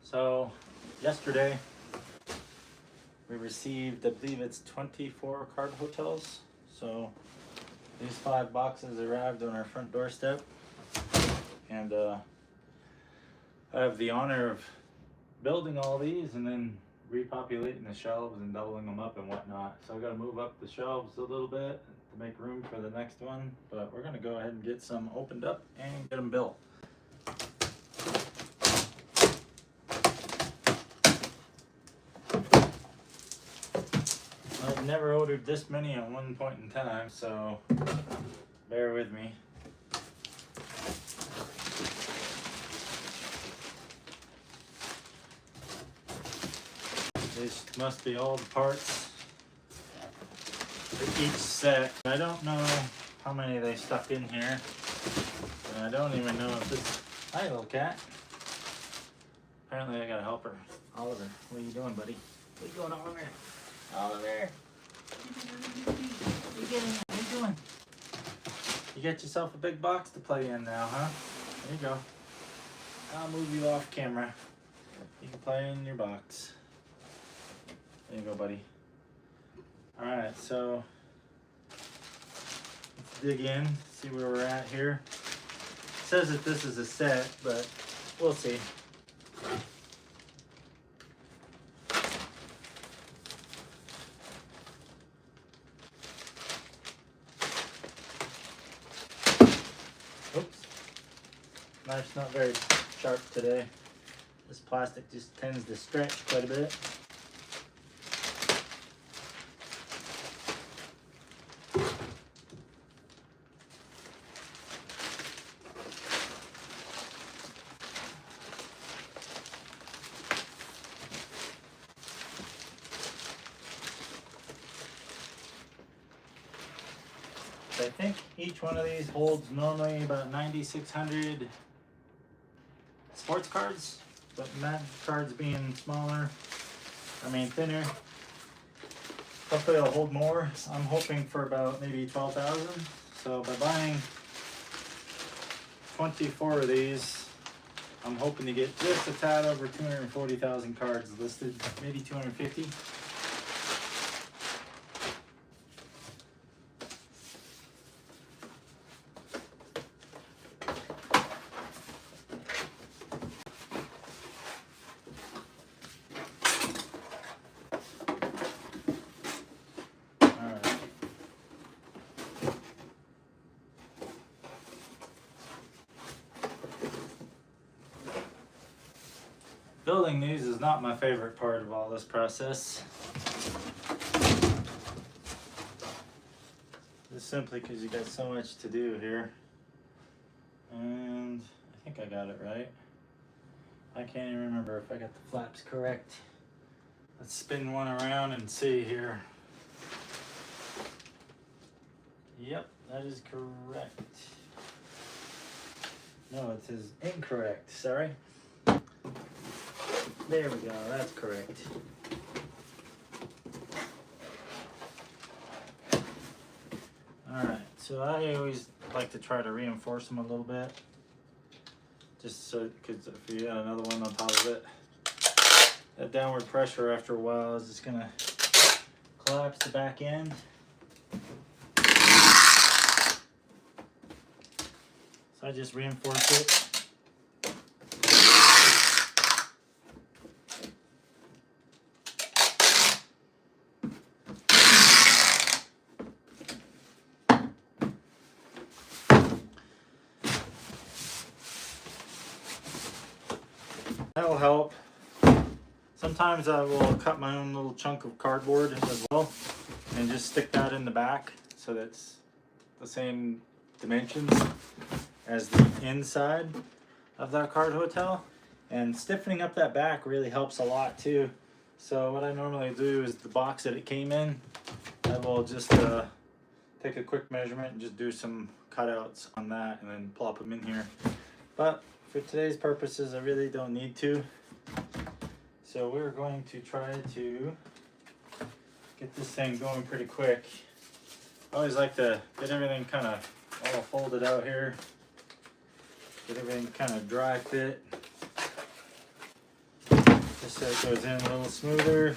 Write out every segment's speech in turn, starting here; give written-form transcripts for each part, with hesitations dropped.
So yesterday we received, I believe it's 24 card hotels. So these 5 boxes arrived on our front doorstep, and I have the honor of building all these and then repopulating the shelves and doubling them up and whatnot. So I got to move up the shelves a little bit to make room for the next one, but we're gonna go ahead and get some opened up and get them built. I've never ordered this many at one point in time, so bear with me. These must be all the parts for each set. I don't know how many they stuck in here, and I don't even know if it's... Hi, little cat. Apparently I got a helper. Oliver, what are you doing, buddy? What are you doing, Oliver? Oliver! What are you getting? What are you doing? You get yourself a big box to play in now, huh? There you go. I'll move you off camera. You can play in your box. There you go, buddy. Alright, so let's dig in, see where we're at here. It says that this is a set, but we'll see. Oops. Knife's not very sharp today. This plastic just tends to stretch quite a bit. I think each one of these holds normally about 9,600 sports cards, but Magic cards being smaller, thinner. Hopefully it'll hold more. I'm hoping for about maybe 12,000. So by buying 24 of these, I'm hoping to get just a tad over 240,000 cards listed, maybe 250. Building these is not my favorite part of all this process. Just simply because you got so much to do here. And I think I got it right. I can't even remember if I got the flaps correct. Let's spin one around and see here. Yep, that is correct. No, it says incorrect, sorry. There we go, that's correct. Alright, so I always like to try to reinforce them a little bit. Just so, because if you got another one on top of it, that downward pressure after a while is just going to collapse the back end. So I just reinforce it. That'll help. Sometimes I will cut my own little chunk of cardboard as well and just stick that in the back so that's the same dimensions as the inside of that card hotel. And stiffening up that back really helps a lot too. So what I normally do is the box that it came in, I will just take a quick measurement and just do some cutouts on that and then plop them in here. But for today's purposes, I really don't need to. So we're going to try to get this thing going pretty quick. I always like to get everything kind of all folded out here. Get everything kind of dry fit. just so it goes in a little smoother.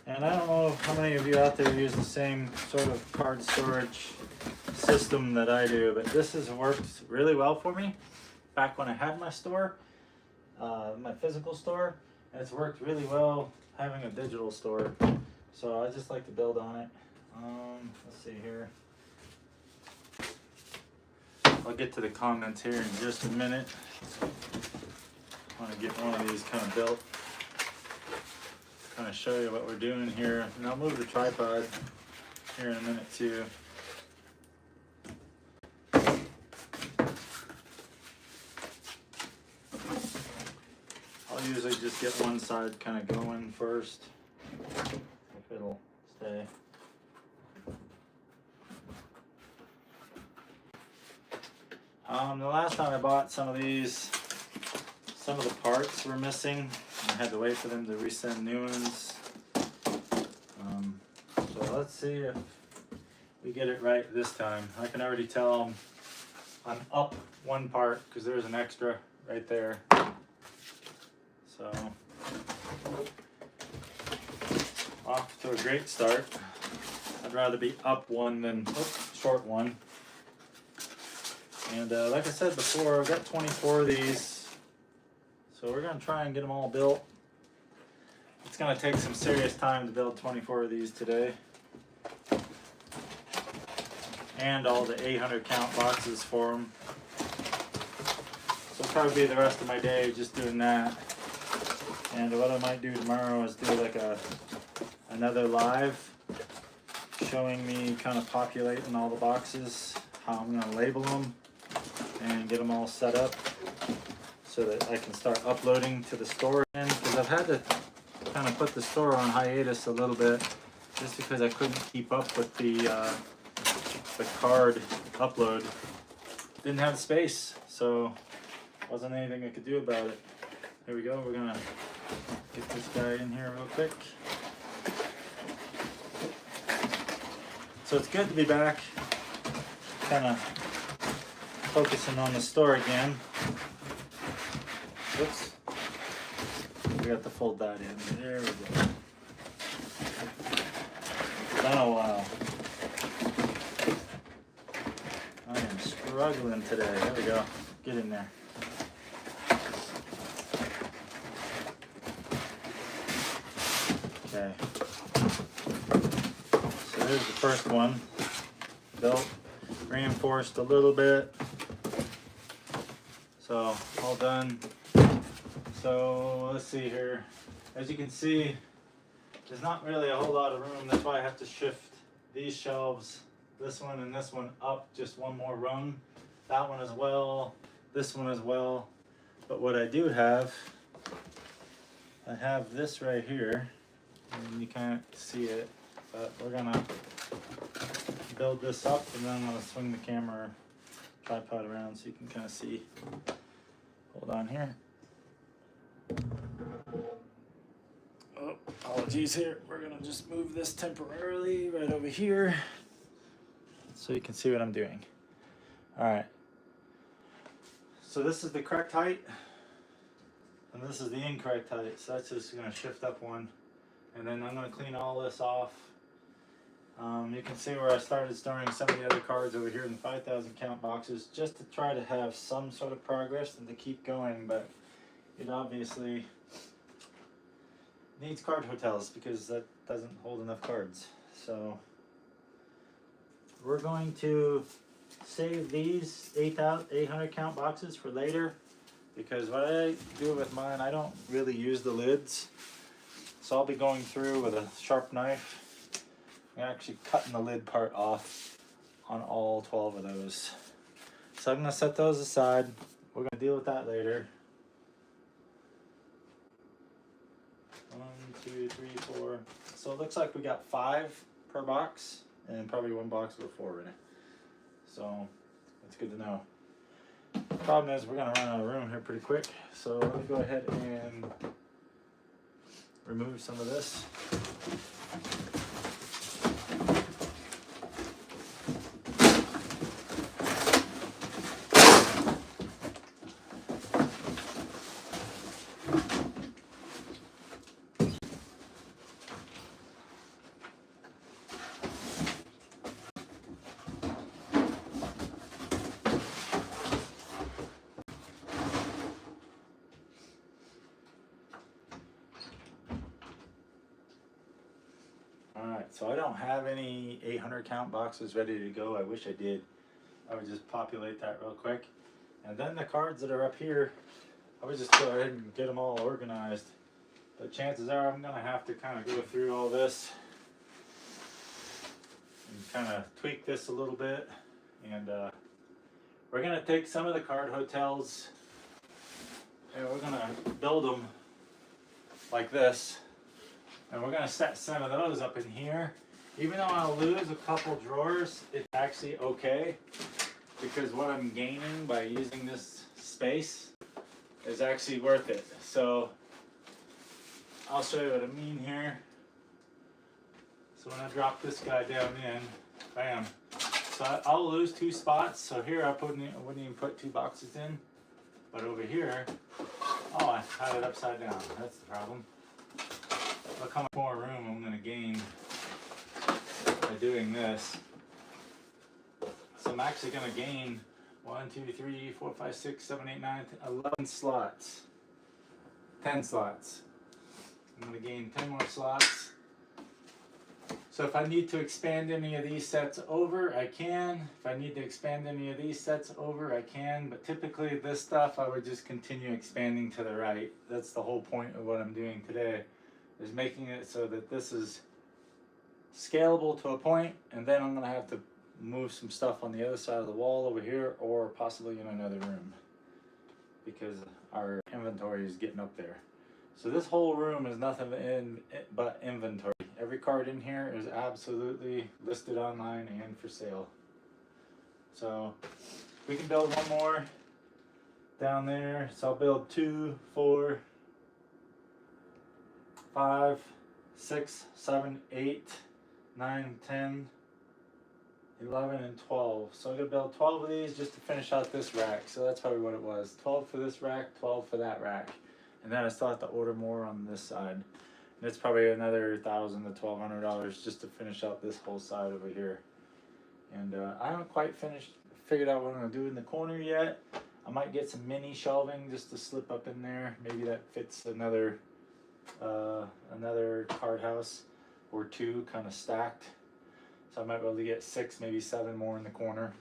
And I don't know how many of you out there use the same sort of card storage system that I do, but this has worked really well for me back when I had my store, my physical store, and it's worked really well having a digital store. So I just like to build on it. Let's see here. I'll get to the comments here in just a minute. I want to get one of these kind of built. Kind of show you what we're doing here, and I'll move the tripod here in a minute too. I'll usually just get one side kind of going first, if it'll stay. The last time I bought some of these, some of the parts were missing. I had to wait for them to resend new ones. So let's see if we get it right this time. I can already tell I'm up one part because there's an extra right there. So off to a great start. I'd rather be up one than short one. And like I said before, I've got 24 of these. So we're going to try and get them all built. It's going to take some serious time to build 24 of these today. And all the 800 count boxes for them. So it'll probably be the rest of my day just doing that. And what I might do tomorrow is do like another live showing me kind of populating all the boxes, how I'm going to label them and get them all set up so that I can start uploading to the store again, because I've had to kind of put the store on hiatus a little bit just because I couldn't keep up with the card upload. Didn't have space, so wasn't anything I could do about it. Here we go, we're gonna get this guy in here real quick. So it's good to be back, kind of focusing on the store again. Whoops. We got to fold that in. There we go. Been a while. I am struggling today. There we go. Get in there. Okay. So there's the first one. Built, reinforced a little bit. So all done. So let's see here. As you can see, there's not really a whole lot of room. That's why I have to shift these shelves, this one and this one, up just one more rung. That one as well, this one as well. But what I do have, I have this right here, and you can't see it, but we're gonna build this up, and then I'm gonna swing the camera tripod around so you can kind of see. Hold on here. Oh, apologies here. We're gonna just move this temporarily right over here so you can see what I'm doing. All right. So this is the correct height, and this is the incorrect height. So that's just gonna shift up one, and then I'm gonna clean all this off. You can see where I started storing some of the other cards over here in 5,000 count boxes, just to try to have some sort of progress and to keep going, but it obviously needs card hotels because that doesn't hold enough cards. So we're going to save these 800 count boxes for later, because what I do with mine, I don't really use the lids. So I'll be going through with a sharp knife and actually cutting the lid part off on all 12 of those. So I'm going to set those aside. We're going to deal with that later. 1, 2, 3, 4. So it looks like we got 5 per box, and probably one box with 4 in it. So that's good to know. The problem is we're going to run out of room here pretty quick. So let me go ahead and remove some of this. that. So I don't have any 800 count boxes ready to go. I wish I did. I would just populate that real quick. And then the cards that are up here, I would just go ahead and get them all organized. But chances are I'm gonna have to kind of go through all this and kind of tweak this a little bit. And we're gonna take some of the card hotels and we're gonna build them like this. And we're gonna set some of those up in here. Even though I'll lose a couple drawers, it's actually okay, because what I'm gaining by using this space is actually worth it. So I'll show you what I mean here. So when I drop this guy down in, bam. So I'll lose 2 spots. So here I wouldn't even put 2 boxes in. But over here, oh, I had it upside down. That's the problem. Look how much more room I'm gonna gain by doing this. So I'm actually gonna gain 1, 2, 3, 4, 5, 6, 7, 8, 9, 10, 11 slots. 10 slots. I'm gonna gain 10 more slots. So if I need to expand any of these sets over, I can. If I need to expand any of these sets over, I can. But typically this stuff, I would just continue expanding to the right. That's the whole point of what I'm doing today, is making it so that this is scalable to a point, and then I'm gonna have to move some stuff on the other side of the wall over here, or possibly in another room, because our inventory is getting up there. So this whole room is nothing but inventory. Every card in here is absolutely listed online and for sale. So we can build one more down there. So I'll build 2, 4, 5, 6, 7, 8, 9, 10, 11, and 12. So I'm gonna build 12 of these just to finish out this rack. So that's probably what it was. 12 for this rack, 12 for that rack. And then I still have to order more on this side. And it's probably another $1,000 to $1,200 just to finish out this whole side over here. And I haven't quite figured out what I'm gonna do in the corner yet. I might get some mini shelving just to slip up in there. Maybe that fits another card house or 2 kind of stacked. So I might be able to get 6, maybe 7 more in the corner.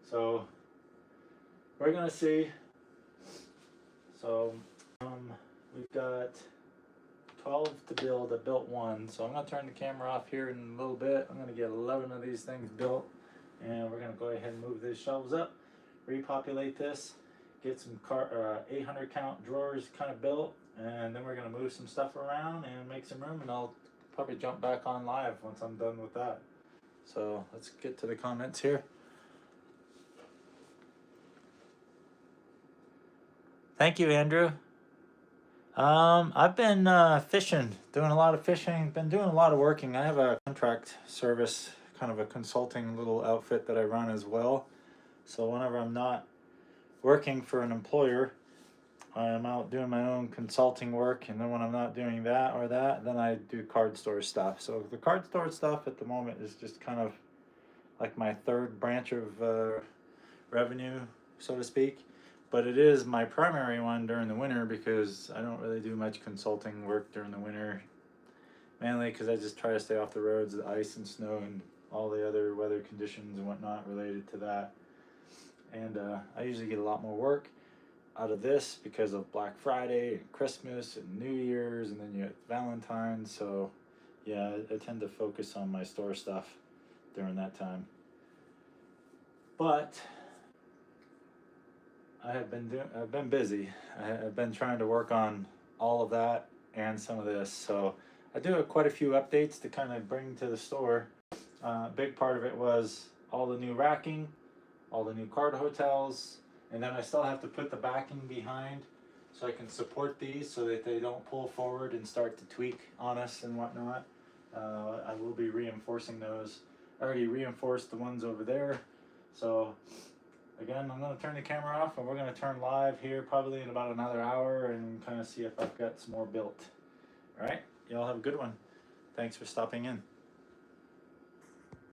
So we're gonna see. So we've got 12 to build. I built 1, so I'm gonna turn the camera off here in a little bit. I'm gonna get 11 of these things built, and we're gonna go ahead and move these shelves up, repopulate this, get some 800 count drawers kind of built, and then we're gonna move some stuff around and make some room, and I'll probably jump back on live once I'm done with that. So let's get to the comments here. Thank you, Andrew. I've been fishing, doing a lot of fishing, been doing a lot of working. I have a contract service, kind of a consulting little outfit that I run as well. So whenever I'm not working for an employer, I'm out doing my own consulting work, and then when I'm not doing that or that, then I do card store stuff. So the card store stuff at the moment is just kind of like my 3rd branch of revenue, so to speak. But it is my primary one during the winter, because I don't really do much consulting work during the winter. Mainly because I just try to stay off the roads, the ice and snow and all the other weather conditions and whatnot related to that. And I usually get a lot more work out of this because of Black Friday and Christmas and New Year's, and then you have Valentine's. So yeah, I tend to focus on my store stuff during that time. But I've been busy. I've been trying to work on all of that and some of this. So I do quite a few updates to kind of bring to the store. Big part of it was all the new racking, all the new card hotels, and then I still have to put the backing behind so I can support these so that they don't pull forward and start to tweak on us and whatnot. I will be reinforcing those. I already reinforced the ones over there. So again, I'm going to turn the camera off, and we're going to turn live here probably in about another hour and kind of see if I've got some more built. All right, y'all have a good one. Thanks for stopping in.